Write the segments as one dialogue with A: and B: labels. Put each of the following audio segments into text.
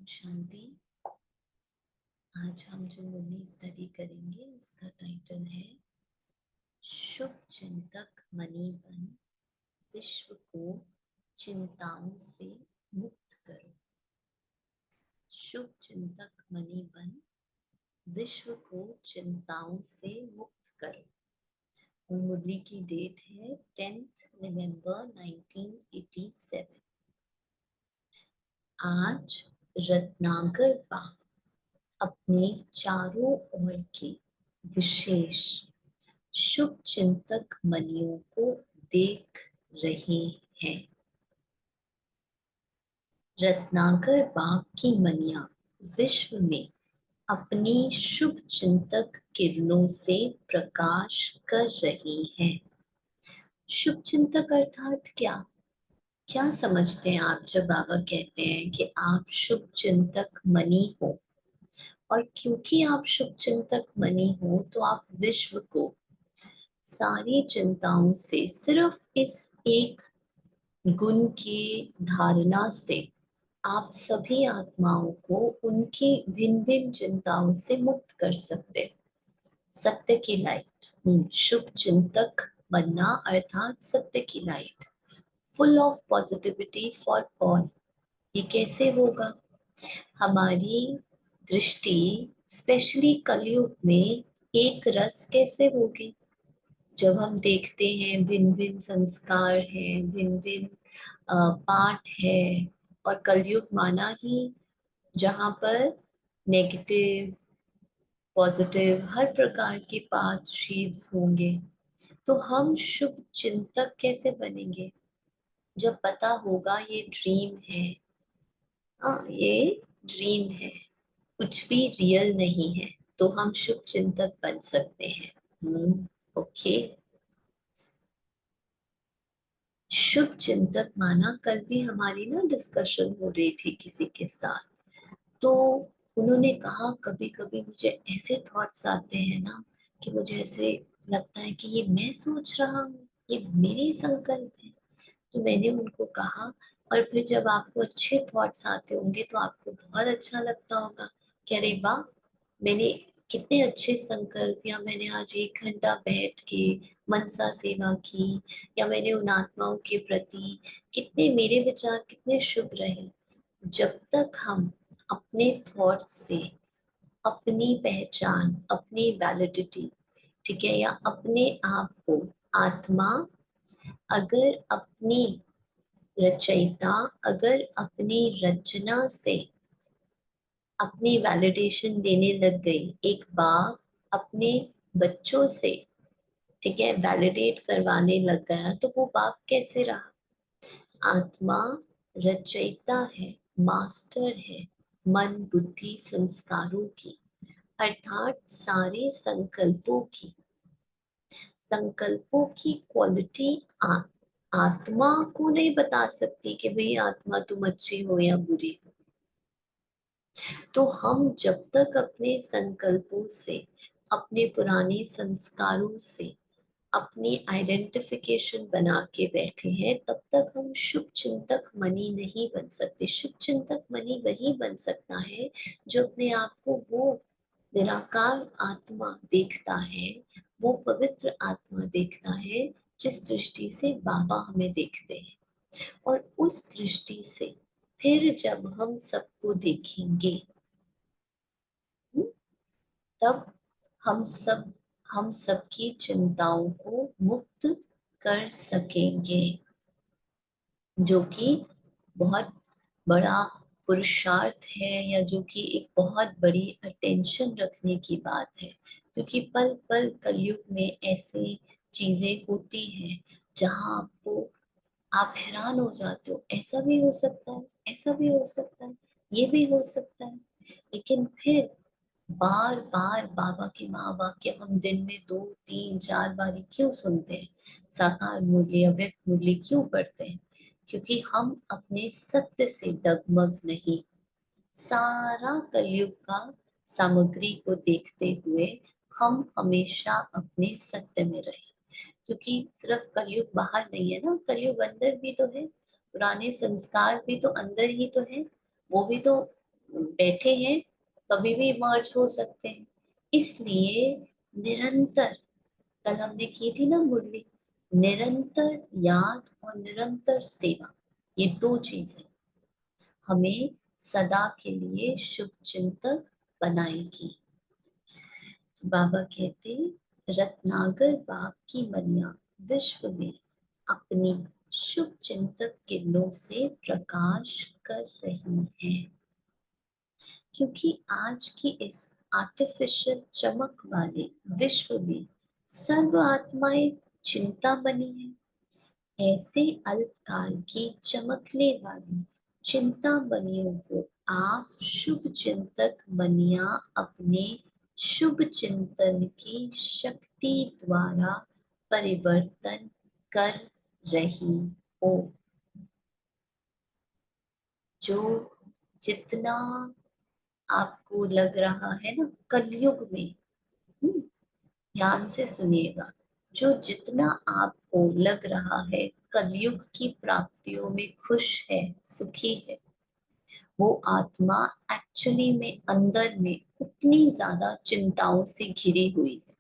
A: शांति। आज हम जो मुरली स्टडी करेंगे उसका टाइटल है शुभ चिंतक मणि बन, विश्व को चिंताओं से मुक्त करो। शुभ चिंतक मणि बन, विश्व को चिंताओं से मुक्त करो। मुरली की डेट है 10 नवंबर 1987। आज रत्नाकर बाग अपने चारों ओर के विशेष शुभ चिंतक मणियों को देख रहे हैं। रत्नाकर बाग की मणियां विश्व में अपनी शुभ चिंतक किरणों से प्रकाश कर रही हैं। शुभ चिंतक अर्थात क्या क्या समझते हैं आप जब बाबा कहते हैं कि आप शुभ चिंतक मणि हो? और क्योंकि आप शुभ चिंतक मणि हो तो आप विश्व को सारी चिंताओं से सिर्फ इस एक गुण की धारणा से आप सभी आत्माओं को उनकी भिन्न भिन्न चिंताओं से मुक्त कर सकते हैं। सत्य की लाइट, शुभ चिंतक बनना अर्थात सत्य की light, full of positivity for all. ये कैसे होगा? हमारी दृष्टि स्पेशली कलयुग में एक रस कैसे होगी? जब हम देखते हैं भिन्न भिन्न संस्कार हैं, भिन्न भिन्न पाठ है, और कलयुग माना ही जहाँ पर नेगेटिव पॉजिटिव हर प्रकार के पाथ शेड्स होंगे, तो हम शुभ चिंतक कैसे बनेंगे? जब पता होगा ये ड्रीम है, हाँ ये ड्रीम है, कुछ भी रियल नहीं है, तो हम शुभ चिंतक बन सकते हैं। ओके। शुभ चिंतक माना, कल भी हमारी ना डिस्कशन हो रही थी किसी के साथ, तो उन्होंने कहा कभी कभी मुझे ऐसे थॉट्स आते हैं ना कि मुझे ऐसे लगता है कि ये मैं सोच रहा हूँ, ये मेरे संकल्प है। तो मैंने उनको कहा, और फिर जब आपको अच्छे थॉट्स आते होंगे तो आपको बहुत अच्छा लगता होगा कि अरे वाह, मैंने कितने अच्छे संकल्प, या मैंने आज 1 घंटा बैठ के मनसा सेवा की, या मैंने उन आत्माओं के प्रति कितने मेरे विचार कितने शुभ रहे। जब तक हम अपने थॉट्स से अपनी पहचान, अपनी वैलिडिटी, ठीक है, या अपने आप को आत्मा अगर अपनी रचयिता, अगर अपनी रचना से अपनी वैलिडेशन देने लग गई, एक बाप अपने बच्चों से, ठीक है, वैलिडेट करवाने लग गया, तो वो बाप कैसे रहा? आत्मा रचयिता है, मास्टर है मन बुद्धि संस्कारों की, अर्थात सारे संकल्पों की क्वालिटी आत्मा को नहीं बता सकती कि भाई आत्मा तुम अच्छी हो या बुरी हो। तो हम जब तक अपने संकल्पों से, अपने पुराने संस्कारों से अपनी आइडेंटिफिकेशन बना के बैठे हैं, तब तक हम शुभ चिंतक मणि नहीं बन सकते। शुभ चिंतक मणि वही बन सकता है जो अपने आप को वो निराकार आत्मा देखता है, वो पवित्र आत्मा देखता है जिस दृष्टि से बाबा हमें देखते हैं। और उस दृष्टि से फिर जब हम सबको देखेंगे, हम्म, तब हम हम सबकी चिंताओं को मुक्त कर सकेंगे, जो कि बहुत बड़ा पुरुषार्थ है, या जो कि एक बहुत बड़ी अटेंशन रखने की बात है। क्योंकि पल पल कलयुग में ऐसी चीजें होती हैं जहां आपको आप हैरान हो जाते हो, ऐसा भी हो सकता है, ऐसा भी हो सकता है, ये भी हो सकता है। लेकिन फिर बार बार बाबा के महावाक्य हम दिन में 2 3 4 बारी क्यों सुनते हैं? साकार मूल्य, अव्यक्त मूल्य क्यों पढ़ते हैं? क्योंकि हम अपने सत्य से डगमग नहीं, सारा कलयुग का सामग्री को देखते हुए हम हमेशा अपने सत्य में रहे। क्योंकि सिर्फ कलयुग बाहर नहीं है ना, कलयुग अंदर भी तो है, पुराने संस्कार भी तो अंदर ही तो है, वो भी तो बैठे हैं, कभी भी मर्ज हो सकते हैं। इसलिए निरंतर, कल हमने की थी ना मुरली, निरंतर याद और निरंतर सेवा, ये दो चीजें हमें सदा के लिए शुभ चिंतक बनाएगी। तो बाबा कहते, रत्नागर बाग की मनिया विश्व में अपनी शुभ चिंतक किरणों से प्रकाश कर रही है। क्योंकि आज की इस आर्टिफिशियल चमक वाले विश्व में सर्व आत्माएं चिंता बनी है। ऐसे अल्पकाल की चमकने वाली चिंता बनियों को आप शुभ चिंतक बनिया अपने शुभ चिंतन की शक्ति द्वारा परिवर्तन कर रही हो। जो जितना आपको लग रहा है ना कलयुग में, हम्म, ध्यान से सुनिएगा, जो जितना आपको लग रहा है कलयुग की प्राप्तियों में खुश है, सुखी है, वो आत्मा एक्चुअली में अंदर में उतनी ज्यादा चिंताओं से घिरी हुई है।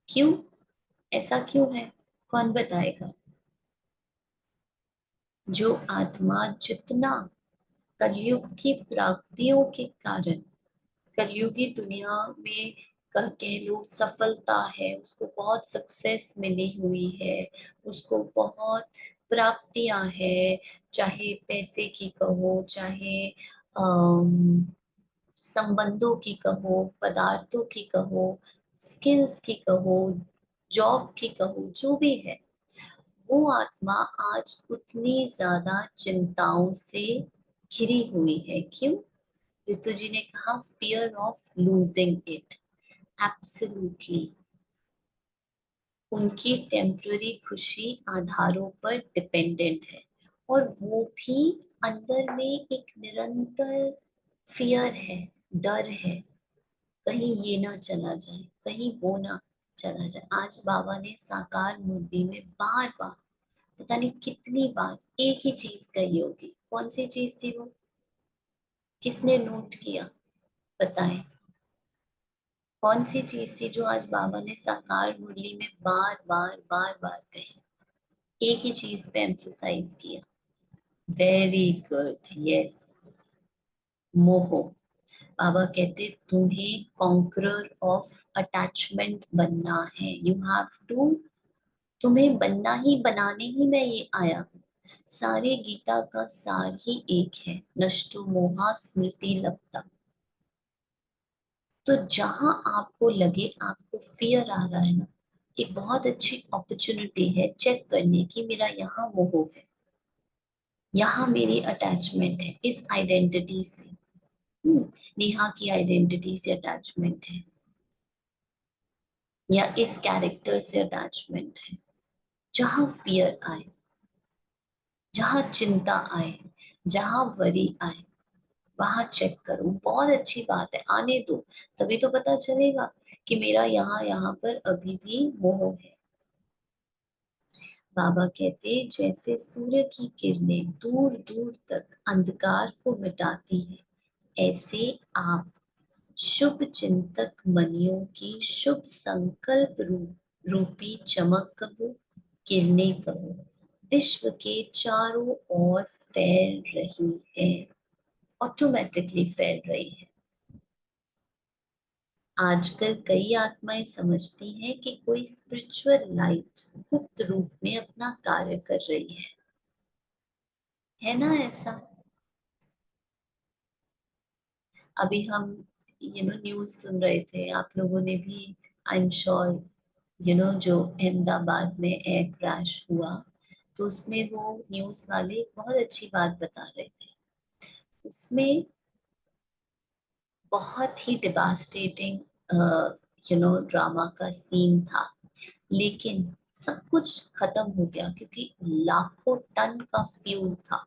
A: क्यों? ऐसा क्यों है? कौन बताएगा? जो आत्मा जितना कलयुग की प्राप्तियों के कारण, कलयुगी दुनिया में कह लो सफलता है, उसको बहुत सक्सेस मिली हुई है, उसको बहुत प्राप्तियां है, चाहे पैसे की कहो, चाहे अम, संबंधों की कहो, पदार्थों की कहो, स्किल्स की कहो, जॉब की कहो, जो भी है, वो आत्मा आज उतनी ज्यादा चिंताओं से घिरी हुई है। क्यों? ऋतु जी ने कहा fear of losing it. Absolutely. उनकी टेम्पररी खुशी आधारों पर डिपेंडेंट है, और वो भी अंदर में एक निरंतर फियर है, डर है, कहीं ये ना चला जाए, कहीं वो ना चला जाए। आज बाबा ने साकार मूर्ति में बार बार, पता नहीं कितनी बार एक ही चीज कही होगी। कौन सी चीज थी वो? किसने नोट किया? बताएं। कौन सी चीज थी जो आज बाबा ने साकार मुरली में बार बार कही? एक ही चीज पे एम्फसाइज किया। Very good, yes. मोह। बाबा कहते तुम्हें कॉन्करर ऑफ अटैचमेंट बनना है। यू हैव टू, तुम्हें बनना ही, बनाने ही मैं ये आया हूँ। सारे गीता का सार ही एक है, नष्टो मोहा स्मृति लब्धा। तो जहां आपको लगे आपको फियर आ रहा है ना, एक बहुत अच्छी अपॉर्चुनिटी है चेक करने की, मेरा यहाँ मोह है, यहाँ मेरी अटैचमेंट है इस आइडेंटिटी से। नेहा की आइडेंटिटी से अटैचमेंट है, या इस कैरेक्टर से अटैचमेंट है। जहां फियर आए, जहां चिंता आए, जहां वरी आए, वहां चेक करो। बहुत अच्छी बात है, आने दो। तभी तो पता चलेगा कि मेरा यहाँ यहाँ पर अभी भी मोह है। बाबा कहते जैसे सूर्य की किरणें दूर दूर तक अंधकार को मिटाती है, ऐसे आप शुभ चिंतक मनियों की शुभ संकल्प रूपी चमक कहो, किरणें कहो, विश्व के चारों ओर फैल रही है, ऑटोमेटिकली फैल रही है। आजकल कई आत्माएं समझती हैं कि कोई स्पिरिचुअल लाइट गुप्त रूप में अपना कार्य कर रही है ना ऐसा? अभी हम न्यूज सुन रहे थे, आप लोगों ने भी, आई एम श्योर, जो अहमदाबाद में एयर क्रैश हुआ, तो उसमें वो न्यूज वाले बहुत अच्छी बात बता रहे थे। उसमें बहुत ही डिवास्टेटिंग ड्रामा का सीन था, लेकिन सब कुछ खत्म हो गया क्योंकि लाखों टन का फ्यूल था।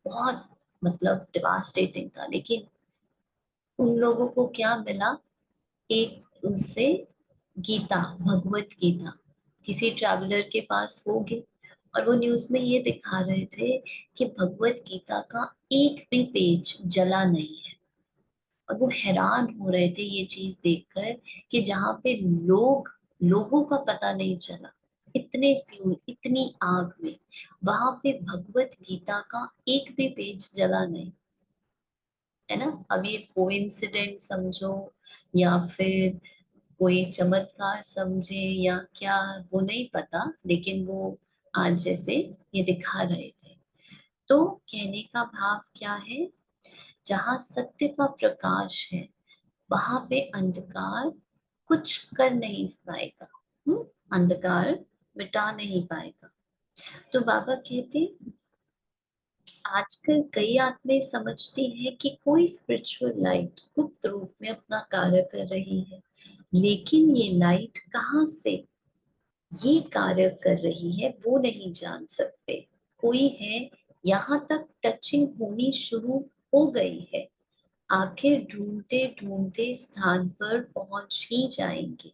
A: बहुत, मतलब डिवास्टेटिंग था, लेकिन उन लोगों को क्या मिला? एक उनसे गीता, भगवत गीता किसी ट्रैवलर के पास होगी, और वो न्यूज में ये दिखा रहे थे कि भगवत गीता का एक भी पेज जला नहीं है। और वो हैरान हो रहे थे ये चीज देखकर कि जहाँ पे लोगों का पता नहीं चला, इतने फ्यूल, इतनी आग में, वहां पे भगवत गीता का एक भी पेज जला नहीं, है ना। अब ये कोइंसिडेंट समझो या फिर कोई चमत्कार समझे या क्या, वो नहीं पता, लेकिन वो आज जैसे ये दिखा रहे थे। तो कहने का भाव क्या है, जहाँ सत्य का प्रकाश है वहां पे अंधकार कुछ कर नहीं पाएगा। अंधकार मिटा नहीं पाएगा। तो बाबा कहते, आजकल कई आत्माएं समझती हैं कि कोई स्पिरिचुअल लाइट गुप्त रूप में अपना कार्य कर रही है, लेकिन ये लाइट कहाँ से ये कार्य कर रही है वो नहीं जान सकते। कोई है, यहाँ तक टचिंग होनी शुरू हो गई है, आखिर ढूंढते ढूंढते स्थान पर पहुंच ही जाएंगे।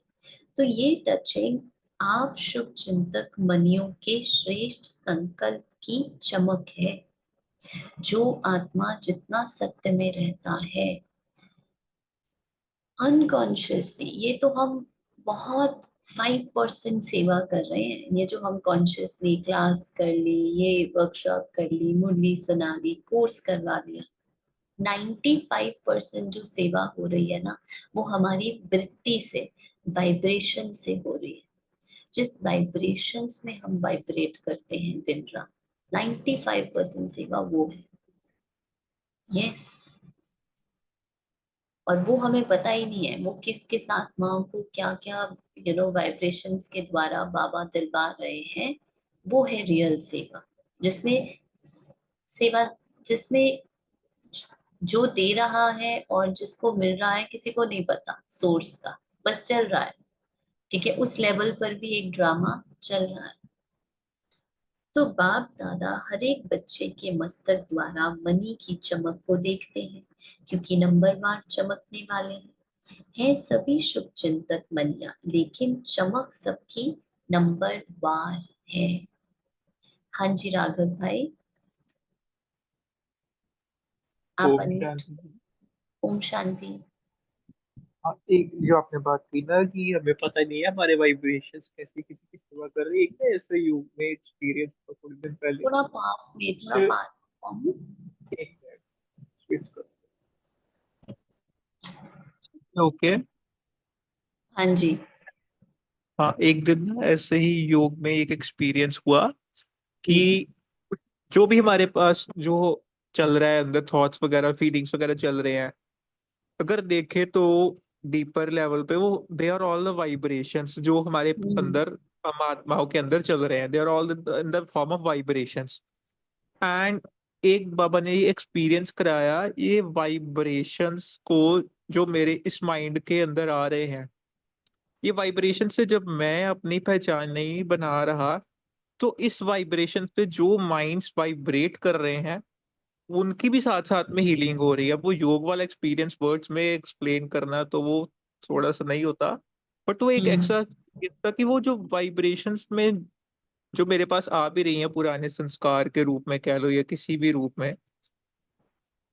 A: तो ये टचिंग आप शुभ चिंतक मनियों के श्रेष्ठ संकल्प की चमक है। जो आत्मा जितना सत्य में रहता है अनकॉन्शियसली, ये तो हम बहुत 5% सेवा कर रहे हैं। ये जो हम कॉन्शियसली क्लास कर ली, ये वर्कशॉप कर ली, मुरली सुना ली, कोर्स करवा लिया, 95% जो सेवा हो रही है ना, वो हमारी वृत्ति से, वाइब्रेशन से हो रही है। जिस वाइब्रेशंस में हम वाइब्रेट करते हैं दिन रात, 95% सेवा वो है। यस। और वो हमें पता ही नहीं है वो किस किस आत्माओं को क्या क्या वाइब्रेशंस के द्वारा बाबा दिलवा रहे हैं। वो है रियल सेवा, जिसमें सेवा, जिसमें जो दे रहा है और जिसको मिल रहा है किसी को नहीं पता सोर्स का, बस चल रहा है। ठीक है, उस लेवल पर भी एक ड्रामा चल रहा है। तो बाप दादा हर एक बच्चे के मस्तक द्वारा मनी की चमक को देखते हैं, क्योंकि नंबरवार चमकने वाले हैं सभी शुभ चिंतक मनिया, लेकिन चमक सबकी नंबरवार है। हाँ जी राघव भाई, आप
B: ओम
A: अनम्यूट।
B: शांति जी।
A: ओम शांति।
B: हाँ, एक जो आपने बात की ना कि हमें पता नहीं है हमारे वाइब्रेशंस कैसे किसी की सेवा कर रहे हैं, एक ना ऐसे युग में एक्सपीरियंस था थोड़े दिन पहले।
A: थोड़ा पास में,
B: कुछ
A: थोड़ा पास में।
B: एक मिनट स्विच कर। ओके।
A: हाँ जी।
B: हाँ, एक दिन ना ऐसे ही योग में एक एक्सपीरियंस हुआ
A: हम्म।
B: कि जो भी हमारे पास जो चल रहा है अंदर, थॉट्स वगैरह फीलिंग्स वगैरह चल रहे हैं, अगर देखे तो डीपर लेवल पे वो they are all the vibrations जो हमारे
A: हम्म।
B: अंदर, हम आत्माओं के अंदर चल रहे हैं, they are all in the form of vibrations. And एक बाबा ने ये एक्सपीरियंस कराया, ये वाइब्रेशंस को जो मेरे इस माइंड के अंदर आ रहे हैं, ये वाइब्रेशन से जब मैं अपनी पहचान नहीं बना रहा, तो इस वाइब्रेशन से जो माइंड्स वाइब्रेट कर रहे हैं उनकी भी साथ साथ में हीलिंग हो रही है। अब वो योग वाला एक्सपीरियंस वर्ड्स में एक्सप्लेन करना तो वो थोड़ा सा नहीं होता, बट वो एक
A: हम्म।
B: ऐसा था कि वो जो वाइब्रेशंस में जो मेरे पास आ भी रही हैं पुराने संस्कार के रूप में कह लो या किसी भी रूप में,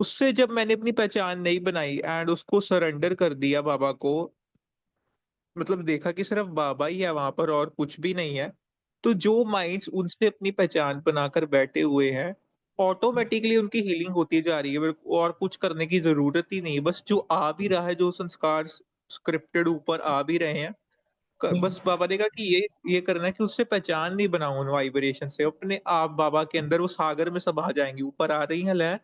B: उससे जब मैंने अपनी पहचान नहीं बनाई एंड उसको सरेंडर कर दिया बाबा को, मतलब देखा कि सिर्फ बाबा ही है वहां पर और कुछ भी नहीं है, तो जो माइंड्स उनसे अपनी पहचान बनाकर बैठे हुए हैं, ऑटोमेटिकली उनकी हीलिंग होती जा रही है। और कुछ करने की जरूरत ही नहीं, बस जो आ भी रहा है, जो संस्कार स्क्रिप्टेड ऊपर आ भी रहे हैं, बस
A: यस।
B: बाबा ने कहा कि ये करना है कि उससे पहचान नहीं बनाओ, उन वाइब्रेशन से अपने आप बाबा के अंदर वो सागर में सब आ जाएंगी, ऊपर आ रही है लहर,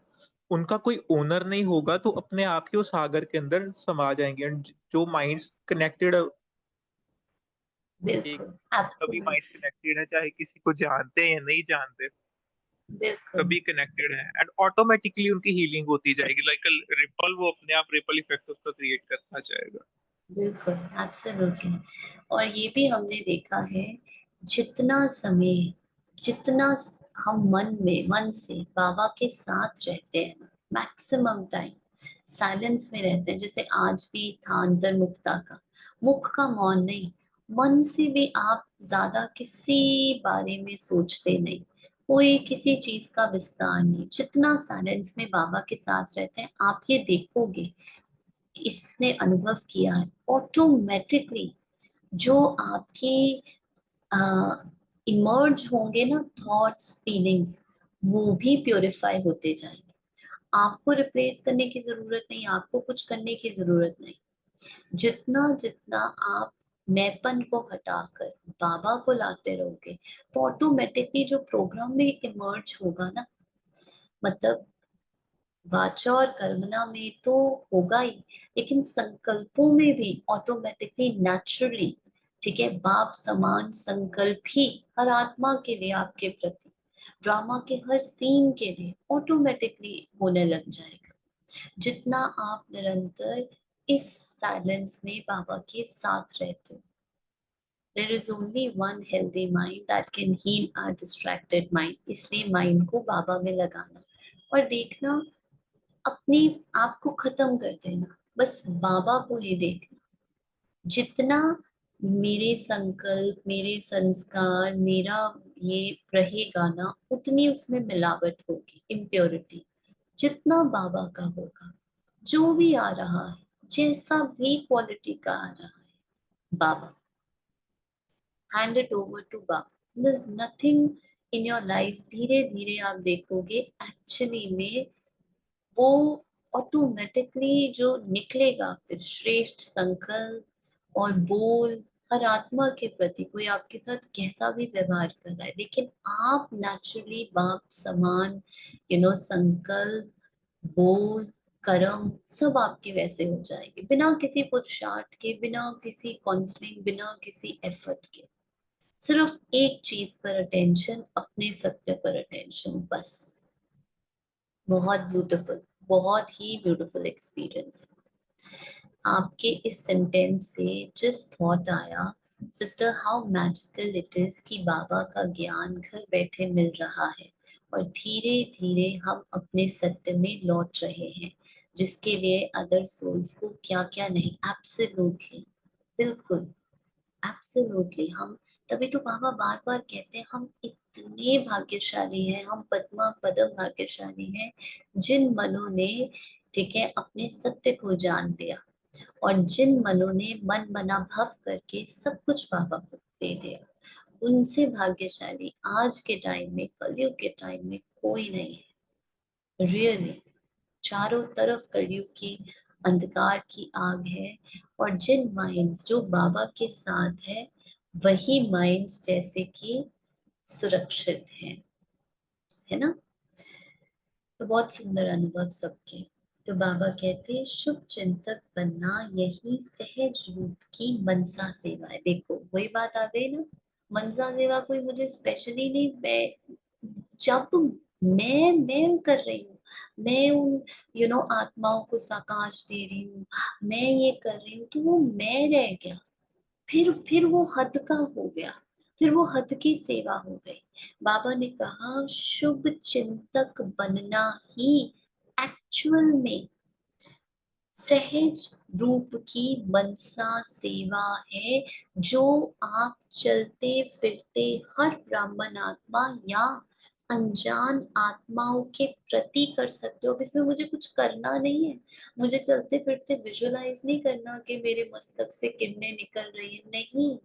B: उनका कोई ओनर नहीं होगा, तो अपने आप ही वो सागर के अंदर समा जाएंगे। एंड जो माइंड्स कनेक्टेड,
A: बिल्कुल।
B: सभी माइंड
A: एब्सोल्युटली।
B: कनेक्टेड है, चाहे किसी को जानते हैं या नहीं जानते,
A: बिल्कुल।
B: सभी कनेक्टेड है एंड ऑटोमेटिकली उनकी हीलिंग होती जाएगी, लाइक रिपल, वो अपने आप रिपल इफेक्ट उसका क्रिएट करता जाएगा।
A: बिल्कुल। एब्सोल्युटली। और ये भी हमने देखा है, जितना समय, जितना हम मन से बाबा के साथ रहते हैं ना, मैक्सिमम टाइम साइलेंस में रहते हैं, जैसे आज भी था अंतर्मुखता का, मुख का मौन नहीं, मन से भी आप ज्यादा किसी बारे में सोचते नहीं, कोई किसी चीज का विस्तार नहीं, जितना साइलेंस में बाबा के साथ रहते हैं आप ये देखोगे, इसने अनुभव किया है, ऑटोमेटिकली जो आपके इमर्ज होंगे ना थॉट्स फीलिंग्स, वो भी प्योरीफाई होते जाएंगे। आपको रिप्लेस करने की जरूरत नहीं, आपको कुछ करने की जरूरत नहीं। जितना जितना आप मैंपन को हटाकर बाबा को लाते रहोगे, तो ऑटोमेटिकली जो प्रोग्राम में इमर्ज होगा ना, मतलब वाचा और कर्मणा में तो होगा ही, लेकिन संकल्पों में भी ऑटोमेटिकली नेचुरली, ठीक है, बाप समान संकल्प ही हर आत्मा के लिए आपके प्रति, ड्रामा के हर सीन के लिए ऑटोमेटिकली होने लग जाएगा। जितना आप निरंतर इस साइलेंस में बाबा के साथ रहते हो। There is only one healthy mind that can heal our distracted mind. इसलिए माइंड को बाबा में लगाना और देखना, अपने आप को खत्म कर देना, बस बाबा को ही देखना। जितना मेरे संकल्प, मेरे संस्कार, मेरा ये रहेगा ना, उतनी उसमें मिलावट होगी, इम्प्योरिटी। जितना बाबा का होगा, जो भी आ रहा है, जैसा भी क्वालिटी का आ रहा है, Baba, hand it over to Baba. there's nothing in your life, धीरे धीरे आप देखोगे एक्चुअली में वो ऑटोमेटिकली जो निकलेगा फिर श्रेष्ठ संकल्प और बोल, हर आत्मा के प्रति कोई आपके साथ कैसा भी व्यवहार कर रहा है, लेकिन आप नेचुरली बाप समान, संकल्प, बोल, कर्म सब आपके वैसे हो जाएंगे, बिना किसी पुरुषार्थ के, बिना किसी काउंसलिंग, बिना किसी एफर्ट के। सिर्फ एक चीज पर अटेंशन, अपने सत्य पर अटेंशन, बस। बहुत ब्यूटीफुल, बहुत ही ब्यूटीफुल एक्सपीरियंस। आपके इस सेंटेंस से जिस थॉट आया, sister, how magical it is कि बाबा का ज्ञान घर बैठे मिल रहा है और धीरे धीरे हम अपने सत्य में लौट रहे हैं, जिसके लिए अदर सोल्स को क्या क्या नहीं। एब्सोल्युटली, बिल्कुल, एब्सोल्युटली। हम तभी तो बाबा बार बार कहते हैं हम इतने भाग्यशाली हैं, हम पद्मा पदम भाग्यशाली हैं, जिन मनों ने, ठीक है, अपने सत्य को जान लिया, और जिन मनों ने मन मना भव करके सब कुछ बाबा को दे दिया, उनसे भाग्यशाली आज के टाइम में, कलयुग के टाइम में कोई नहीं है, रियली। चारों तरफ कलयुग की अंधकार की आग है, और जिन माइंड्स जो बाबा के साथ है, वही माइंड्स जैसे कि सुरक्षित है ना। तो बहुत सुंदर अनुभव सबके। तो बाबा कहते हैं शुभ चिंतक बनना यही सहज रूप की मनसा सेवा है। देखो वही बात आ गई ना, मनसा सेवा कोई मुझे स्पेशली नहीं, मैं जब मैं कर रही हूँ, मैं उन आत्माओं को साकाश दे रही हूँ, मैं ये कर रही हूँ, तो वो मैं रह गया, फिर वो हद का हो गया, फिर वो हद की सेवा हो गई। बाबा ने कहा शुभ चिंतक बनना ही एक्चुअल में सहज रूप की मनसा सेवा है, जो आप चलते फिरते हर ब्राह्मण आत्मा या अनजान आत्माओं के प्रति कर सकते हो। अब इसमें मुझे कुछ करना नहीं है, मुझे चलते फिरते विजुलाइज नहीं करना कि मेरे मस्तक से किरणें निकल रही है, नहीं।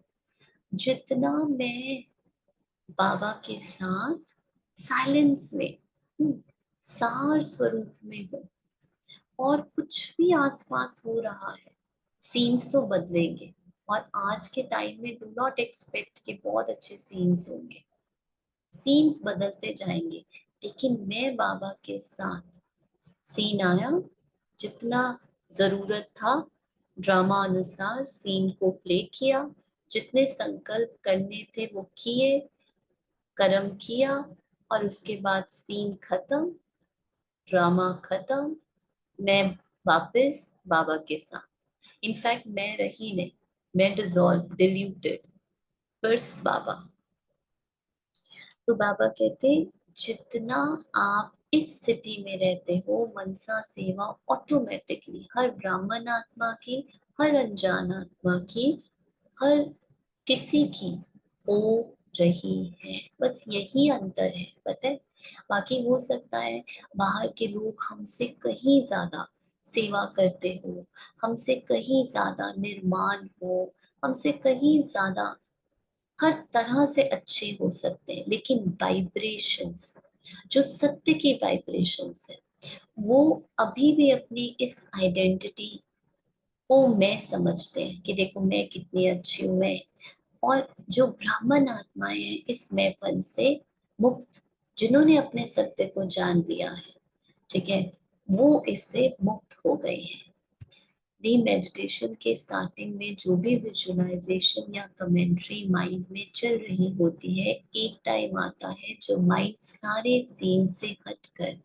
A: जितना मैं बाबा के साथ साइलेंस में सार स्वरूप में हूँ, और कुछ भी आसपास हो रहा है, सीन्स तो बदलेंगे, और आज के टाइम में डू नॉट एक्सपेक्ट कि बहुत अच्छे सीन्स होंगे, सीन्स बदलते जाएंगे, लेकिन मैं बाबा के साथ, सीन आया, जितना जरूरत था ड्रामा अनुसार सीन को प्ले किया, जितने संकल्प करने थे वो किए, कर्म किया, और उसके बाद सीन खत्म, ड्रामा खत्म, मैं वापस बाबा के साथ। इनफैक्ट मैं रही नहीं, मैं डिजॉल्व, डिल्यूटेड, बस बाबा। तो बाबा कहते जितना आप इस स्थिति में रहते हो, मनसा सेवा ऑटोमेटिकली हर ब्राह्मण आत्मा की, हर अनजान आत्मा की, हर किसी की हो रही है। बस यही अंतर है, पता है। बाकी हो सकता है बाहर के लोग हमसे कहीं ज्यादा सेवा करते हो, हमसे कहीं ज्यादा निर्माण हो, हमसे कहीं ज्यादा हर तरह से अच्छे हो सकते हैं, लेकिन वाइब्रेशंस, जो सत्य की वाइब्रेशंस है, वो अभी भी अपनी इस आइडेंटिटी को मैं समझते हैं कि देखो मैं कितनी अच्छी हूँ मैं। और जो ब्राह्मण आत्माएं हैं इस मैंपन से मुक्त, जिन्होंने अपने सत्य को जान लिया है, ठीक है, वो इससे मुक्त हो गए हैं। दी मेडिटेशन के स्टार्टिंग में जो भी विजुअलाइजेशन या कमेंट्री माइंड में चल रही होती है, एक टाइम आता है जो माइंड सारे सीन से हटकर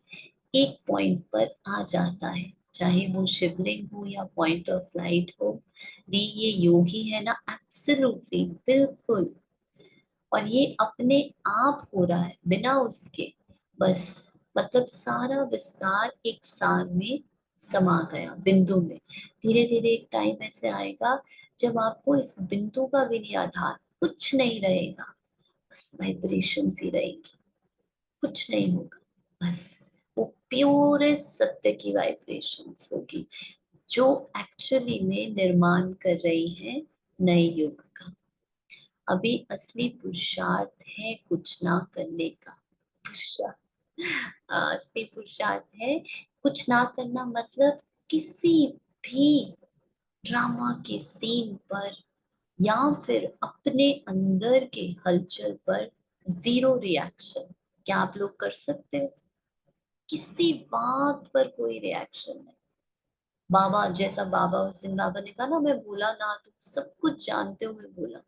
A: एक पॉइंट पर आ जाता है, चाहे वो शिवलिंग हो या पॉइंट ऑफ लाइट हो। दी ये योगी है ना, एब्सोल्युटली बिल्कुल। और ये अपने आप हो रहा है बिना उसके, बस मतलब सारा विस्तार एक सार में समा गया बिंदु में। धीरे धीरे एक टाइम ऐसे आएगा जब आपको इस बिंदु का भी नहीं आधार, कुछ नहीं रहेगा, बस वाइब्रेशंस ही रहेगी, कुछ नहीं होगा, बस वो प्योर सत्य की वाइब्रेशंस होगी, जो एक्चुअली में निर्माण कर रही है नए युग का। अभी असली पुरुषार्थ है कुछ ना करने का। पुरुषार्थ, असली पुरुषार्थ है कुछ ना करना, मतलब किसी भी ड्रामा के सीन पर या फिर अपने अंदर के हलचल पर जीरो रिएक्शन। क्या आप लोग कर सकते हो? किसी बात पर कोई रिएक्शन नहीं। बाबा जैसा, बाबा उस दिन बाबा ने कहा ना, मैं बोला ना तुम सब कुछ जानते हो, मैं बोला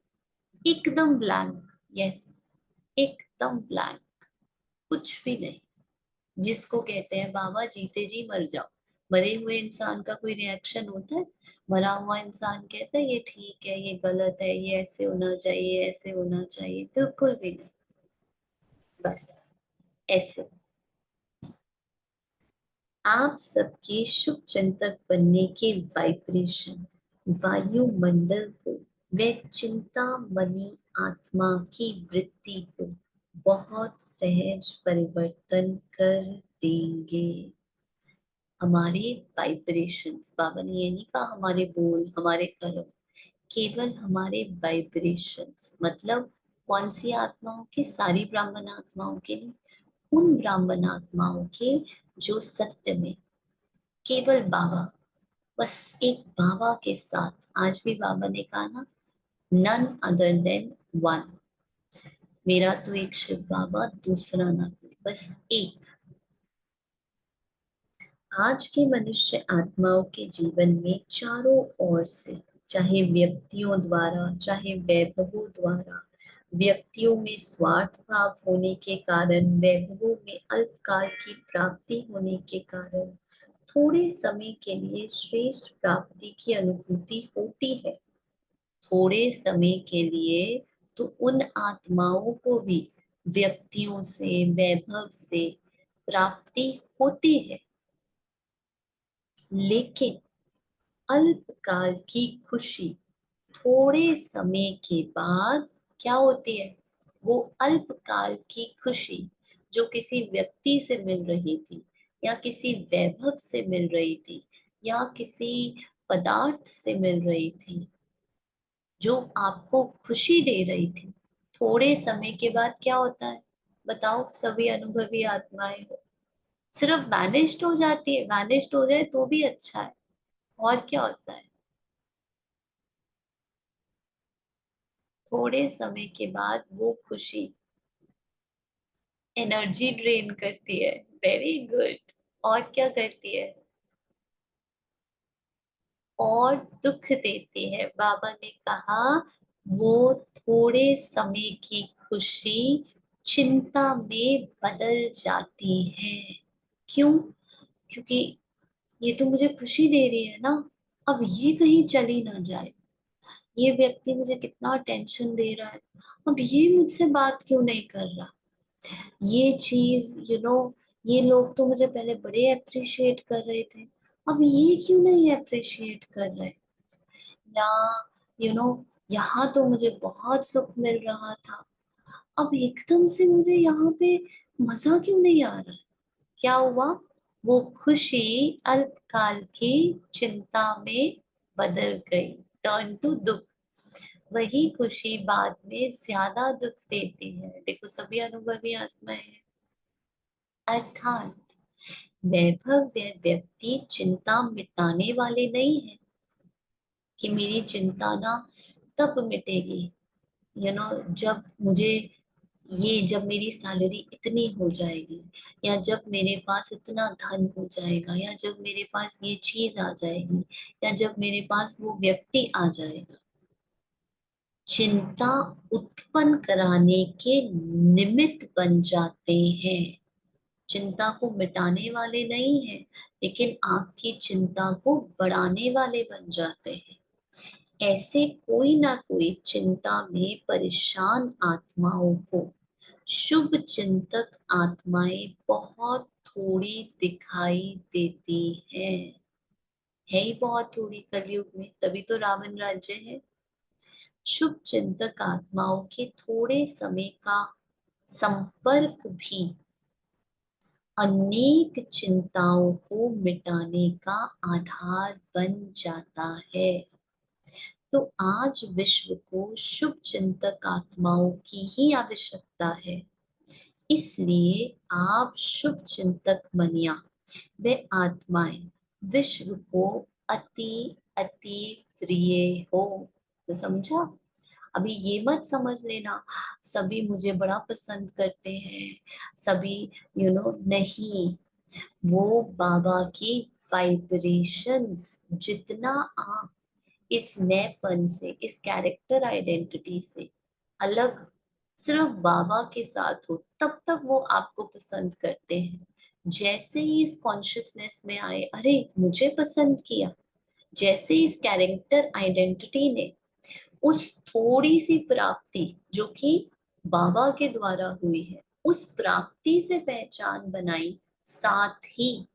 A: एकदम ब्लैंक। यस, एकदम ब्लैंक, कुछ भी नहीं। जिसको कहते हैं बाबा जीते जी मर जाओ। मरे हुए इंसान का कोई रिएक्शन होता है? मरा हुआ इंसान कहता है ये ठीक है, ये गलत है, ये ऐसे होना चाहिए, ऐसे होना चाहिए, बिल्कुल भी नहीं। बस ऐसे। आप सबके शुभ चिंतक बनने के वाइब्रेशन वायुमंडल को व चिंता मनी आत्मा की वृत्ति को बहुत सहज परिवर्तन कर देंगे। हमारे वाइब्रेशंस, बाबा ने ये नहीं कहा हमारे बोल हमारे कर्म, केवल हमारे वाइब्रेशंस, मतलब कौन सी आत्माओं के? सारी ब्राह्मण आत्माओं के नहीं, उन ब्राह्मण आत्माओं के जो सत्य में केवल बाबा, बस एक बाबा के साथ। आज भी बाबा ने कहा ना, नन अदर देन वन, मेरा तो एक शिव बाबा, दूसरा ना कोई, बस एक। आज के मनुष्य आत्माओं के जीवन में चारों ओर से, चाहे व्यक्तियों द्वारा चाहे वैभवों द्वारा, व्यक्तियों में स्वार्थ भाव होने के कारण, वैभवों में अल्पकाल की प्राप्ति होने के कारण थोड़े समय के लिए श्रेष्ठ प्राप्ति की अनुभूति होती है। थोड़े समय के लिए तो उन आत्माओं को भी व्यक्तियों से, वैभव से प्राप्ति होती है, लेकिन अल्पकाल की खुशी थोड़े समय के बाद क्या होती है? वो अल्पकाल की खुशी जो किसी व्यक्ति से मिल रही थी, या किसी वैभव से मिल रही थी, या किसी पदार्थ से मिल रही थी, जो आपको खुशी दे रही थी, थोड़े समय के बाद क्या होता है? बताओ, सभी अनुभवी आत्माएं हो, सिर्फ वैनिश्ड हो जाती है। वैनिश्ड हो जाए तो भी अच्छा है, और क्या होता है? थोड़े समय के बाद वो खुशी एनर्जी ड्रेन करती है। Very good. और क्या करती है? और दुख देती है। बाबा ने कहा वो थोड़े समय की खुशी चिंता में बदल जाती है। क्यों? क्योंकि ये तो मुझे खुशी दे रही है ना, अब ये कहीं चली ना जाए। ये व्यक्ति मुझे कितना टेंशन दे रहा है, अब ये मुझसे बात क्यों नहीं कर रहा? ये चीज ये लोग तो मुझे पहले बड़े अप्रिशिएट कर रहे थे, अब ये क्यों नहीं अप्रिशिएट कर रहे? या यू नो यहाँ तो मुझे बहुत सुख मिल रहा था, अब एकदम से मुझे यहाँ पे मजा क्यों नहीं आ रहा है? क्या हुआ? वो खुशी अल्पकाल की चिंता में बदल गई, टर्न टू दुख। वही खुशी बाद में ज्यादा दुख देती है। देखो, सभी अनुभवी आत्माएं हैं। अर्थात वैभव्य व्यक्ति चिंता मिटाने वाले नहीं है कि मेरी चिंता ना तब मिटेगी, जब मुझे जब मेरी सैलरी इतनी हो जाएगी, या जब मेरे पास इतना धन हो जाएगा, या जब मेरे पास ये चीज आ जाएगी, या जब मेरे पास वो व्यक्ति आ जाएगा। चिंता उत्पन्न कराने के निमित्त बन जाते हैं, चिंता को मिटाने वाले नहीं हैं, लेकिन आपकी चिंता को बढ़ाने वाले बन जाते हैं। ऐसे कोई ना कोई चिंता में परेशान आत्माओं को शुभ चिंतक आत्माएं बहुत थोड़ी दिखाई देती है ही बहुत थोड़ी कलयुग में, तभी तो रावण राज्य है। शुभ चिंतक आत्माओं के थोड़े समय का संपर्क भी अनेक चिंताओं को मिटाने का आधार बन जाता है। तो आज विश्व को शुभ चिंतक आत्माओं की ही आवश्यकता है। इसलिए आप शुभ चिंतक बनिया वे आत्माएं विश्व को अति अति प्रिय हो। तो समझा? अभी ये मत समझ लेना सभी मुझे बड़ा पसंद करते हैं, सभी नहीं। वो बाबा की वाइब्रेशंस, जितना आप इस मैंपन से, इस कैरेक्टर आइडेंटिटी से अलग सिर्फ बाबा के साथ हो, तब तक वो आपको पसंद करते हैं। जैसे ही इस कॉन्शियसनेस में आए, अरे मुझे पसंद किया, जैसे इस कैरेक्टर आइडेंटिटी ने उस थोड़ी सी प्राप्ति जो कि बाबा के द्वारा हुई है, उस प्राप्ति से पहचान बनाई, साथ ही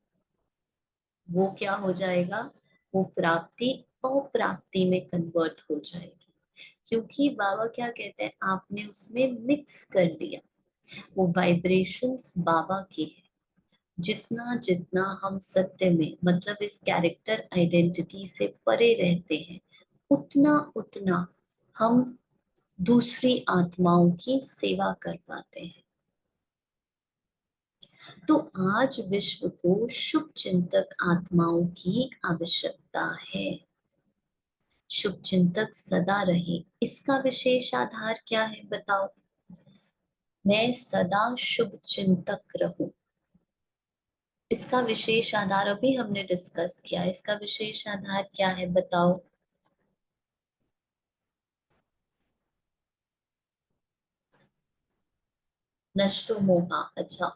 A: वो क्या हो जाएगा, वो प्राप्ति अप्राप्ति में कन्वर्ट हो जाएगी। क्योंकि बाबा क्या कहते हैं, आपने उसमें मिक्स कर लिया। वो वाइब्रेशंस बाबा के हैं। जितना जितना हम सत्य में, मतलब इस कैरेक्टर आइडेंटिटी से परे रहते हैं, उतना उतना हम दूसरी आत्माओं की सेवा कर पाते हैं। तो आज विश्व को शुभ चिंतक आत्माओं की आवश्यकता है। शुभ चिंतक सदा रहे, इसका विशेष आधार क्या है बताओ? मैं सदा शुभ चिंतक रहूं, इसका विशेष आधार अभी हमने डिस्कस किया। इसका विशेष आधार क्या है बताओ? नष्टो मोहा। अच्छा,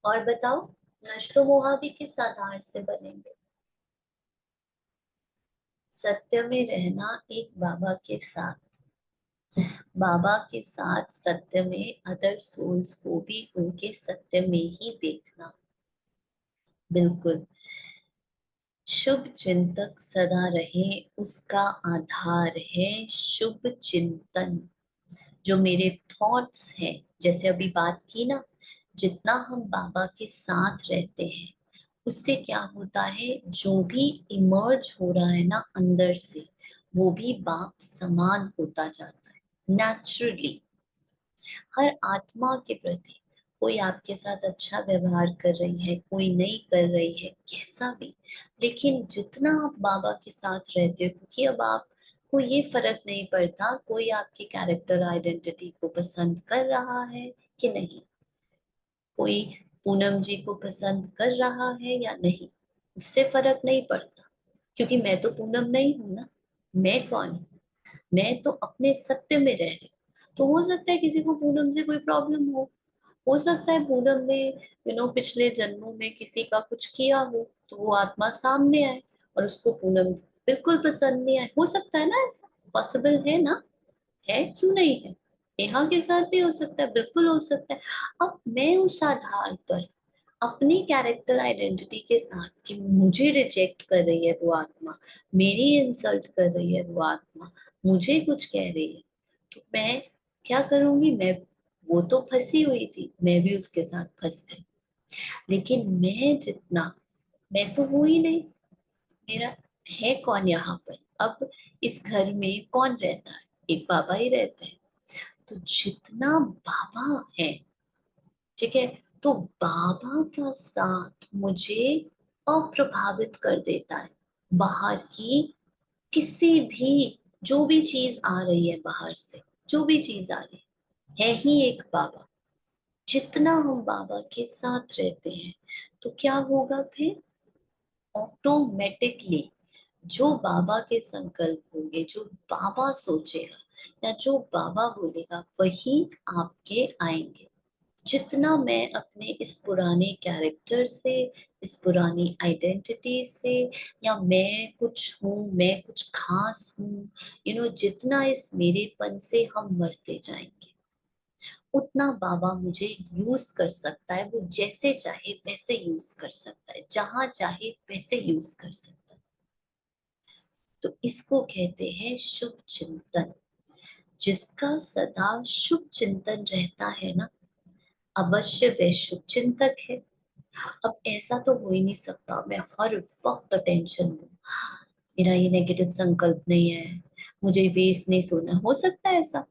A: और बताओ, नष्टो मोहा भी किस आधार से बनेंगे? सत्य में रहना, एक बाबा के साथ, बाबा के साथ सत्य में अदर सोल्स को भी उनके सत्य में ही देखना। बिल्कुल। शुभ चिंतक सदा रहे, उसका आधार है शुभ चिंतन। जो मेरे थॉट्स हैं, जैसे अभी बात की ना, जितना हम बाबा के साथ रहते हैं, उससे क्या होता है, जो भी इमर्ज हो रहा है ना अंदर से, वो भी बाप समान होता जाता है नेचुरली। हर आत्मा के प्रति कोई आपके साथ अच्छा व्यवहार कर रही है, कोई नहीं कर रही है, कैसा भी, लेकिन जितना आप बाबा के साथ रहते हो, क्योंकि अब आपको ये फर्क नहीं पड़ता कोई आपकी कैरेक्टर आइडेंटिटी को पसंद कर रहा है कि नहीं, कोई पूनम जी को पसंद कर रहा है या नहीं, उससे फर्क नहीं पड़ता। क्योंकि मैं तो पूनम नहीं हूं ना। मैं कौन हूँ? मैं तो अपने सत्य में रह रही हूँ। तो हो सकता है किसी को पूनम से कोई प्रॉब्लम हो सकता है पूनम ने पिछले जन्मों में किसी का कुछ किया हो, तो वो आत्मा सामने आए और उसको पूनम बिल्कुल पसंद नहीं आए। हो सकता है ना, ऐसा पॉसिबल है ना? है, क्यों नहीं है? नेहा के साथ भी हो सकता है, बिल्कुल हो सकता है। अब मैं उस आधार पर अपनी कैरेक्टर आइडेंटिटी के साथ कि मुझे रिजेक्ट कर रही है वो आत्मा, मेरी इंसल्ट कर रही है वो आत्मा, मुझे कुछ कह रही है, तो मैं क्या करूंगी? मैं, वो तो फंसी हुई थी, मैं भी उसके साथ फंस गई। लेकिन मैं तो हूं ही नहीं। मेरा है कौन यहाँ पर? अब इस घर में कौन रहता है? एक बाबा ही रहता है। तो जितना बाबा है, ठीक है, तो बाबा का साथ मुझे अप्रभावित कर देता है। बाहर की किसी भी, जो भी चीज आ रही है बाहर से, जो भी चीज आ रही है ही एक बाबा। जितना हम बाबा के साथ रहते हैं, तो क्या होगा फिर? ऑटोमेटिकली जो बाबा के संकल्प होंगे, जो बाबा सोचेगा या जो बाबा बोलेगा, वही आपके आएंगे। जितना मैं अपने इस पुराने कैरेक्टर से, इस पुरानी आइडेंटिटी से, या मैं कुछ हूँ, मैं कुछ खास हूँ, जितना इस मेरेपन से हम मरते जाएंगे, उतना बाबा मुझे यूज कर सकता है। वो जैसे चाहे वैसे यूज कर सकता है, जहां चाहे वैसे यूज कर सकता है। तो इसको कहते हैं शुभ चिंतन। जिसका सदा शुभ चिंतन रहता है ना, अवश्य वह शुभ चिंतक है। अब ऐसा तो हो ही नहीं सकता मैं हर वक्त टेंशन लूं, मेरा ये नेगेटिव संकल्प नहीं है, मुझे वेस्ट नहीं सोना। हो सकता है ऐसा?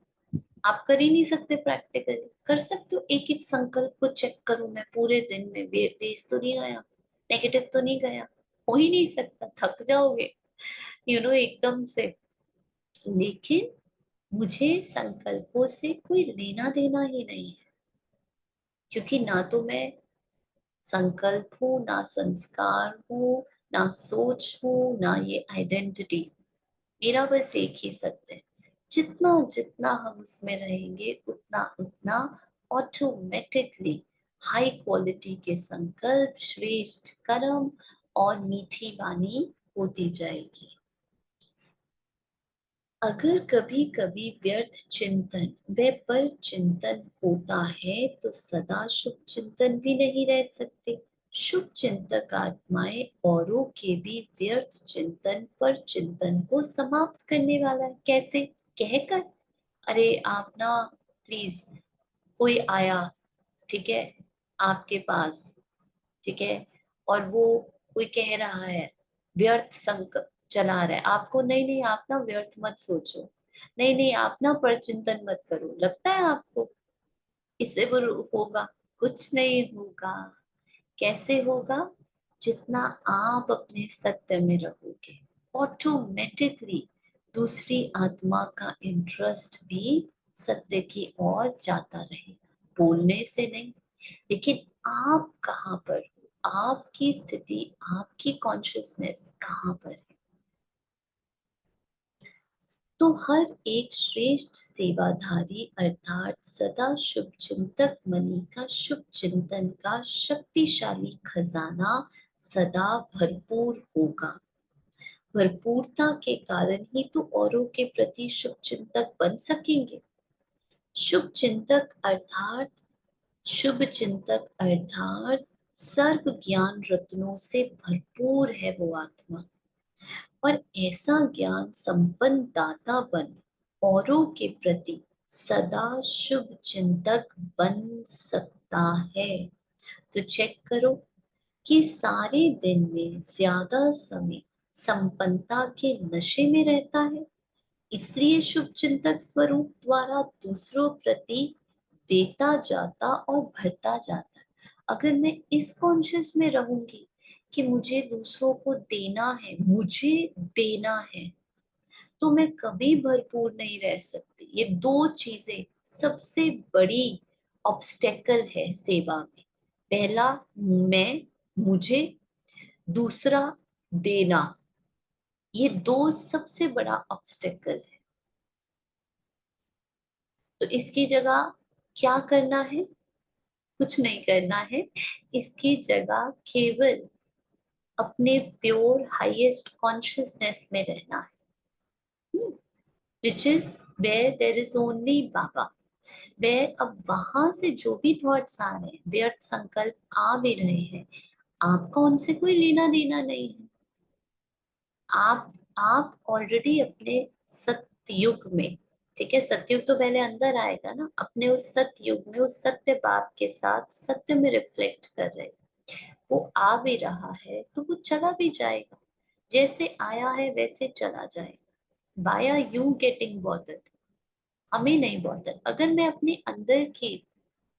A: आप कर ही नहीं सकते। प्रैक्टिकली कर सकते हो, एक एक संकल्प को चेक करो, मैं पूरे दिन में वेस्ट तो नहीं गया, नेगेटिव तो नहीं गया। हो ही नहीं सकता, थक जाओगे एकदम से। लेकिन मुझे संकल्पों से कोई लेना देना ही नहीं है, क्योंकि ना तो मैं संकल्प हूँ, ना संस्कार हूँ, ना सोच हूँ, ना ये आइडेंटिटी। मेरा बस एक ही सत्य है। जितना जितना हम उसमें रहेंगे, उतना उतना ऑटोमेटिकली हाई क्वालिटी के संकल्प, श्रेष्ठ कर्म और मीठी वाणी होती जाएगी। अगर कभी कभी व्यर्थ चिंतन व पर चिंतन होता है, तो सदा शुभ चिंतन भी नहीं रह सकते। शुभ चिंतक आत्माएं औरों के भी व्यर्थ चिंतन पर चिंतन को समाप्त करने वाला है। कैसे? कहकर, अरे आप ना प्लीज, कोई आया, ठीक है, आपके पास, ठीक है, और वो कोई कह रहा है, व्यर्थ संक चला रहा है आपको, नहीं नहीं आप ना व्यर्थ मत सोचो, नहीं नहीं आप ना पर चिंतन मत करो, लगता है आपको इससे वो होगा? कुछ नहीं होगा। कैसे होगा? जितना आप अपने सत्य में रहोगे, ऑटोमेटिकली दूसरी आत्मा का इंटरेस्ट भी सत्य की ओर जाता रहेगा। बोलने से नहीं, लेकिन आप कहाँ पर हो, आपकी स्थिति, आपकी कॉन्शियसनेस कहाँ पर है? तो हर एक श्रेष्ठ सेवाधारी अर्थात सदा शुभ चिंतक मणि का शुभ चिंतन का शक्तिशाली खजाना सदा भरपूर होगा। भरपूरता के कारण ही तो औरों के प्रति शुभ चिंतक बन सकेंगे। शुभ चिंतक अर्थात शुभ चिंतक अर्थात सर्व ज्ञान रत्नों से भरपूर है वो आत्मा। और ऐसा ज्ञान संपन्न दाता बन औरों के प्रति सदा शुभ चिंतक बन सकता है। तो चेक करो कि सारे दिन में ज्यादा समय संपन्नता के नशे में रहता है, इसलिए शुभ चिंतक स्वरूप द्वारा दूसरों प्रति देता जाता और भरता जाता है। अगर मैं इस कॉन्शियस में रहूंगी कि मुझे दूसरों को देना है, मुझे देना है, तो मैं कभी भरपूर नहीं रह सकती। ये दो चीजें सबसे बड़ी ऑब्स्टेकल है सेवा में। पहला मैं, मुझे, दूसरा देना। ये दो सबसे बड़ा ऑब्स्टेकल है। तो इसकी जगह क्या करना है? कुछ नहीं करना है। इसकी जगह केवल अपने प्योर हाईएस्ट कॉन्शियसनेस में रहना है, which is where there is only Baba. वह अब वहां से जो भी थॉट्स आ रहे हैं, व्यर्थ संकल्प आ भी रहे हैं, आपका उनसे कोई लेना देना नहीं है। आप ऑलरेडी अपने सतयुग में, ठीक है, सतयुग तो पहले अंदर आएगा ना, अपने उस सतयुग में उस सत्य बाप के साथ सत्य में रिफ्लेक्ट कर रहे हैं। वो आ भी रहा है तो वो चला भी जाएगा, जैसे आया है वैसे चला जाएगा। Why are you getting bothered? हमें नहीं बॉदर। अगर मैं अपने अंदर की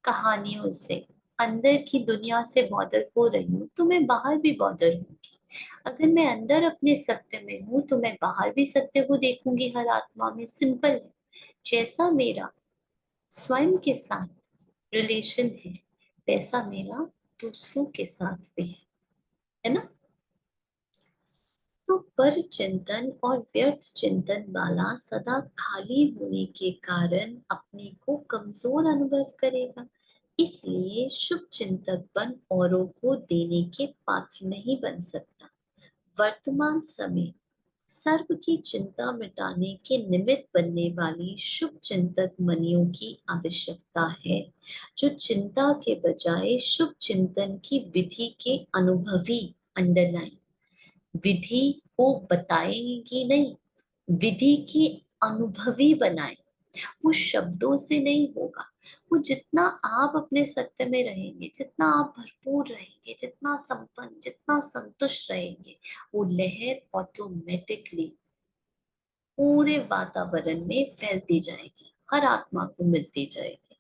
A: कहानियों से, अंदर की दुनिया से बॉदर हो रही हूँ तो मैं बाहर भी बॉदर होंगी। अगर मैं अंदर अपने सत्य में हूँ तो मैं बाहर भी सत्य को देखूंगी, हर आत्मा में। सिंपल है। जैसा मेरा स्वयं के साथ रिलेशन है, वैसा मेरा दूसरों के साथ भी है ना। तो पर चिंतन और व्यर्थ चिंतन वाला सदा खाली होने के कारण अपने को कमजोर अनुभव करेगा। इसलिए शुभ चिंतक बन औरों को देने के पात्र नहीं बन सकता। वर्तमान समय सर्व की चिंता मिटाने के निमित्त बनने वाली शुभ चिंतक मनियों की आवश्यकता है, जो चिंता के बजाय शुभ चिंतन की विधि के अनुभवी, अंडरलाइन, विधि को बताएंगी नहीं, विधि की अनुभवी बनाए। वो शब्दों से नहीं होगा। वो जितना आप अपने सत्य में रहेंगे, जितना आप भरपूर रहेंगे, जितना संपन्न, जितना संतुष्ट रहेंगे, वो लहर ऑटोमेटिकली पूरे वातावरण में फैलती जाएगी, हर आत्मा को मिलती जाएगी।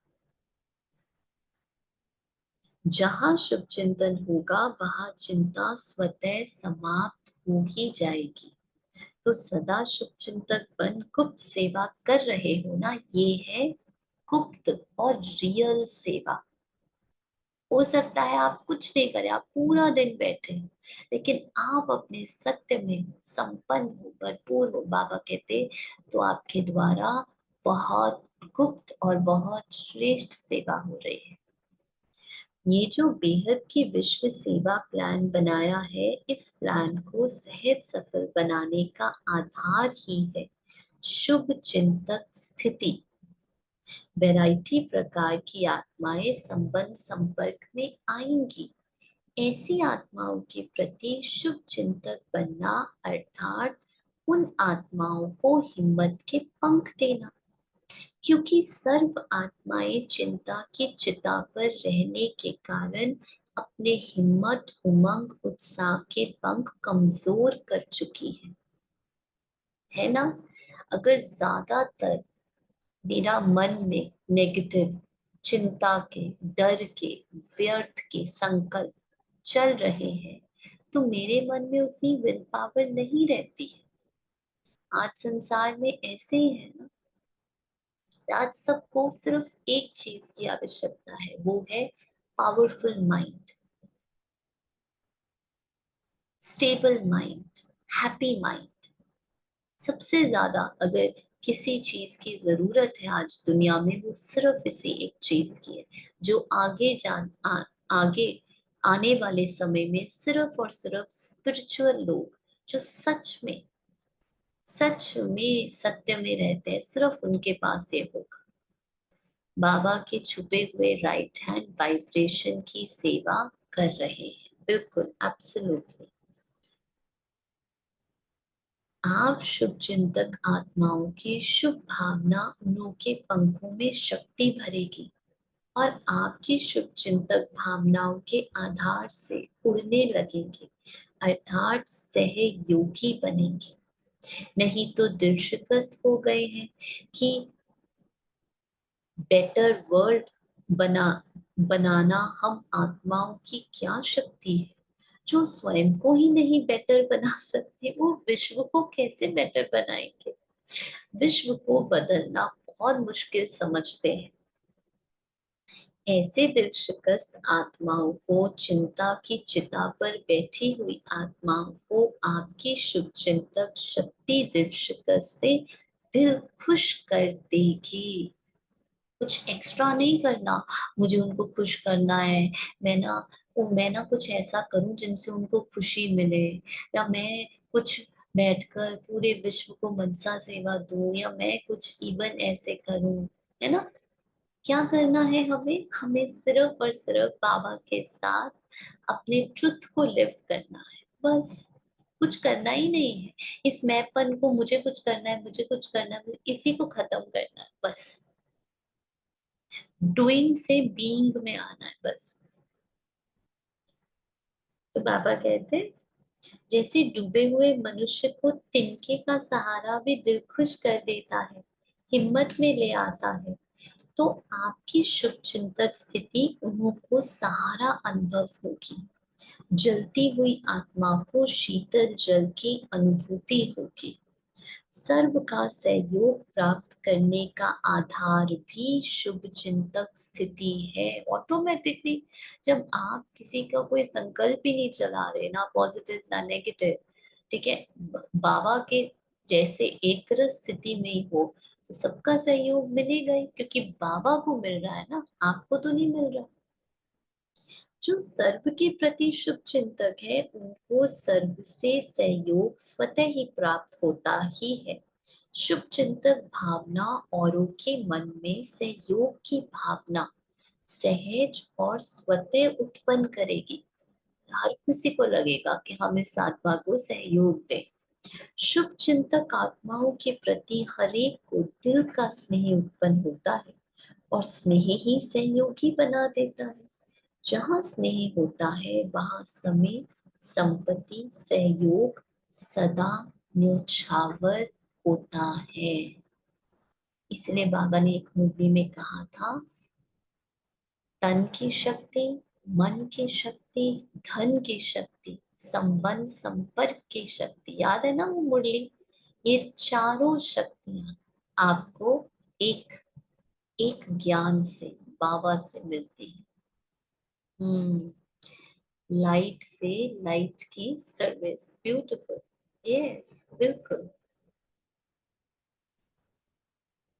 A: जहां शुभ चिंतन होगा वहां चिंता स्वतः समाप्त हो ही जाएगी। तो सदा शुभ चिंतक बन गुप्त सेवा कर रहे हो ना, ये है गुप्त और रियल सेवा। हो सकता है आप कुछ नहीं करें, आप पूरा दिन बैठे हो, लेकिन आप अपने सत्य में हो, संपन्न हो, भरपूर हो, बाबा कहते, तो आपके द्वारा बहुत गुप्त और बहुत श्रेष्ठ सेवा हो रही है। ये जो बेहद की विश्व सेवा प्लान बनाया है, इस प्लान को सहज सफल बनाने का आधार ही है शुभ चिंतक स्थिति। वैरायटी प्रकार की आत्माएं संबंध संपर्क में आएंगी। ऐसी आत्माओं के प्रति शुभ चिंतक बनना अर्थात उन आत्माओं को हिम्मत के पंख देना, क्योंकि सर्व आत्माएं चिंता की चिता पर रहने के कारण अपने हिम्मत, उमंग, उत्साह के पंख कमजोर कर चुकी है ना। अगर ज्यादातर मेरा मन में नेगेटिव, चिंता के, डर के, व्यर्थ के संकल्प चल रहे हैं, तो मेरे मन में उतनी विल पावर नहीं रहती है। आज संसार में ऐसे ही है ना। आज सबको सिर्फ एक चीज की आवश्यकता है, वो है powerful mind, stable mind, happy mind. सबसे ज्यादा अगर किसी चीज की जरूरत है आज दुनिया में, वो सिर्फ इसी एक चीज की है, जो आगे आने वाले समय में सिर्फ और सिर्फ स्पिरिचुअल लोग, जो सच में सत्य में रहते हैं, सिर्फ उनके पास ये होगा। बाबा के छुपे हुए राइट हैंड वाइब्रेशन की सेवा कर रहे हैं, बिल्कुल एब्सोल्युटली। आप शुभ चिंतक आत्माओं की शुभ भावना उन्हों के पंखों में शक्ति भरेगी, और आपकी शुभ चिंतक भावनाओं के आधार से उड़ने लगेंगे, अर्थात सहयोगी बनेंगे। नहीं तो दिल शिकस्त हो गए हैं कि बेटर वर्ल्ड बना बनाना हम आत्माओं की क्या शक्ति है, जो स्वयं को ही नहीं बेटर बना सकते, वो विश्व को कैसे बेटर बनाएंगे। विश्व को बदलना बहुत मुश्किल समझते हैं। ऐसे दिल शिकस्त आत्माओं को, चिंता की चिता पर बैठी हुई आत्माओं को आपकी शुभ चिंतक शक्ति दिल शिकस्त से दिल खुश कर देगी। कुछ एक्स्ट्रा नहीं करना, मुझे उनको खुश करना है, मैं ना कुछ ऐसा करूं जिनसे उनको खुशी मिले, या मैं कुछ बैठकर पूरे विश्व को मनसा सेवा दूं, या मैं कुछ इवन ऐसे करूं, है ना। क्या करना है हमें? हमें सिर्फ और सिर्फ बाबा के साथ अपने ट्रुथ को लिव करना है, बस। कुछ करना ही नहीं है। इस मैंपन को, मुझे कुछ करना है, मुझे कुछ करना है, इसी को खत्म करना है बस। डूइंग से बीइंग में आना है बस। तो बाबा कहते हैं, जैसे डूबे हुए मनुष्य को तिनके का सहारा भी दिल खुश कर देता है, हिम्मत में ले आता है, तो आपकी शुभ चिंतक स्थिति उनको सहारा अनुभव होगी। जलती हुई आत्मा को शीतल जल की अनुभूति होगी। सर्व का सहयोग प्राप्त करने का आधार भी शुभ चिंतक स्थिति है। ऑटोमेटिकली जब आप किसी का कोई संकल्प ही नहीं चला रहे, ना पॉजिटिव ना नेगेटिव, ठीक है, बाबा के जैसे एक स्थिति में ही हो, तो सबका सहयोग मिलेगा ही, क्योंकि बाबा को मिल रहा है ना, आपको तो नहीं मिल रहा। जो सर्व के प्रति शुभ चिंतक है, उनको सर्व से सहयोग स्वतः ही प्राप्त होता ही है। शुभ चिंतक भावना औरों के मन में सहयोग की भावना सहज और स्वतः उत्पन्न करेगी। हर किसी को लगेगा कि हम इस आत्मा को सहयोग दें। शुभ चिंतक आत्माओं के प्रति हरेक को दिल का स्नेह उत्पन्न होता है, और स्नेह ही सहयोगी बना देता है। जहाँ स्नेह होता है, वहाँ समय, संपत्ति, सहयोग सदा न्यौछावर होता है। इसलिए बाबा ने एक मूवी में कहा था, तन की शक्ति, मन की शक्ति, धन की शक्ति, संबंध संपर्क की शक्ति, याद है ना वो मुरली? ये चारों शक्तियां आपको एक एक ज्ञान से, बाबा से मिलती है। लाइट से लाइट की सर्विस, ब्यूटीफुल। यस, बिल्कुल।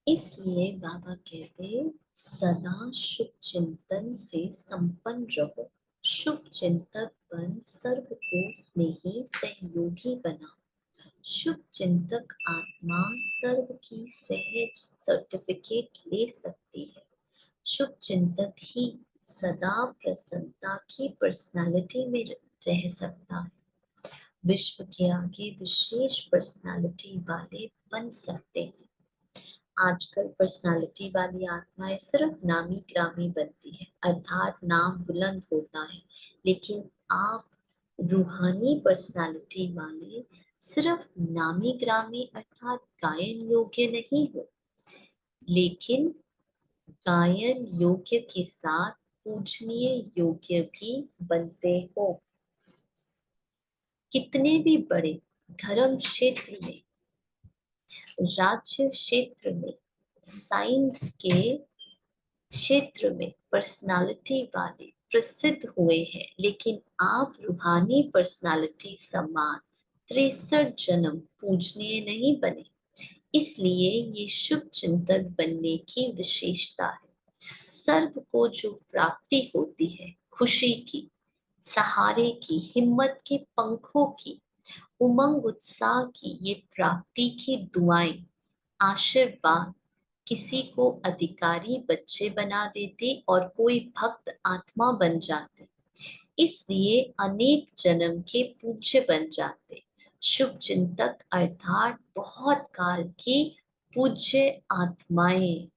A: इसलिए बाबा कहते, सदा शुभ चिंतन से संपन्न रहो। शुभ चिंतक बन सर्व को स्नेही सहयोगी बना। शुभ चिंतक आत्मा सर्व की सहज सर्टिफिकेट ले सकती है। शुभ चिंतक ही सदा प्रसन्नता की पर्सनालिटी में रह सकता है। विश्व के आगे विशेष पर्सनालिटी वाले बन सकते हैं। आजकल पर्सनालिटी वाली आत्माएं सिर्फ नामी ग्रामी बनती है, अर्थात नाम बुलंद होता है, लेकिन आप रूहानी पर्सनालिटी वाले सिर्फ नामी ग्रामी अर्थात गायन योग्य नहीं हो, लेकिन गायन योग्य के साथ पूजनीय योग्य भी बनते हो। कितने भी बड़े धर्म क्षेत्र में, राज्य क्षेत्र में, साइंस के क्षेत्र में पर्सनालिटी वाले प्रसिद्ध हुए हैं, लेकिन आप रूहानी पर्सनालिटी समान 63 जन्म पूजनीय नहीं बने। इसलिए ये शुभ चिंतक बनने की विशेषता है। सर्व को जो प्राप्ति होती है, खुशी की, सहारे की, हिम्मत के पंखों की, उमंग उत्साह की, ये प्राप्ति की दुआएं, आशीर्वाद किसी को अधिकारी बच्चे बना देते और कोई भक्त आत्मा बन जाते, इसलिए अनेक जन्म के पूज्य बन जाते। शुभ चिंतक अर्थात बहुत काल की पूज्य आत्माएं।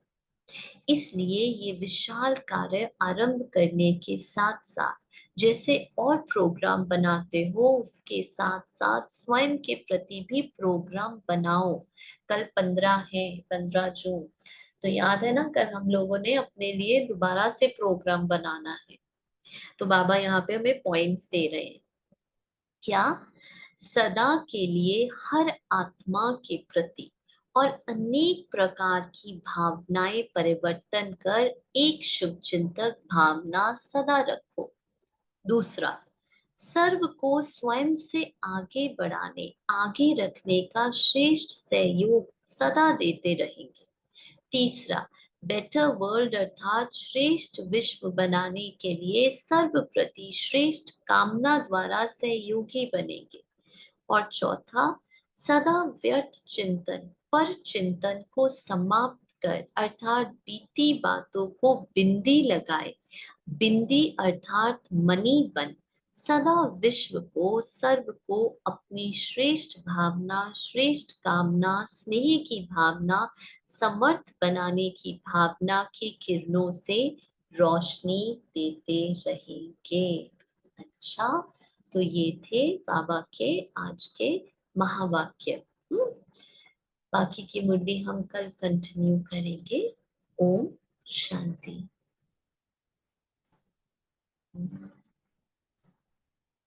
A: इसलिए ये विशाल कार्य आरंभ करने के साथ साथ, जैसे और प्रोग्राम बनाते हो, उसके साथ साथ स्वयं के प्रति भी प्रोग्राम बनाओ। कल 15 है, 15 जून, तो याद है ना, कल हम लोगों ने अपने लिए दोबारा से प्रोग्राम बनाना है। तो बाबा यहाँ पे हमें पॉइंट्स दे रहे हैं। क्या? सदा के लिए हर आत्मा के प्रति और अनेक प्रकार की भावनाएं परिवर्तन कर एक शुभ चिंतक भावना सदा रखो। दूसरा, सर्व को स्वयं से आगे बढ़ाने, आगे रखने का श्रेष्ठ सहयोग सदा देते रहेंगे। तीसरा, बेटर वर्ल्ड अर्थात श्रेष्ठ विश्व बनाने के लिए सर्व प्रति श्रेष्ठ कामना द्वारा सहयोगी बनेंगे। और चौथा, सदा व्यर्थ चिंतन पर चिंतन को समाप्त कर अर्थात बीती बातों को बिंदी लगाए, बिंदी अर्थात मणि बन सदा विश्व को सर्व को अपनी श्रेष्ठ भावना, श्रेष्ठ कामना, स्नेह की भावना, समर्थ बनाने की भावना की किरणों से रोशनी देते रहेंगे। अच्छा, तो ये थे बाबा के आज के महावाक्य। बाकी की मुरली हम कल कंटिन्यू करेंगे। ओम शांति।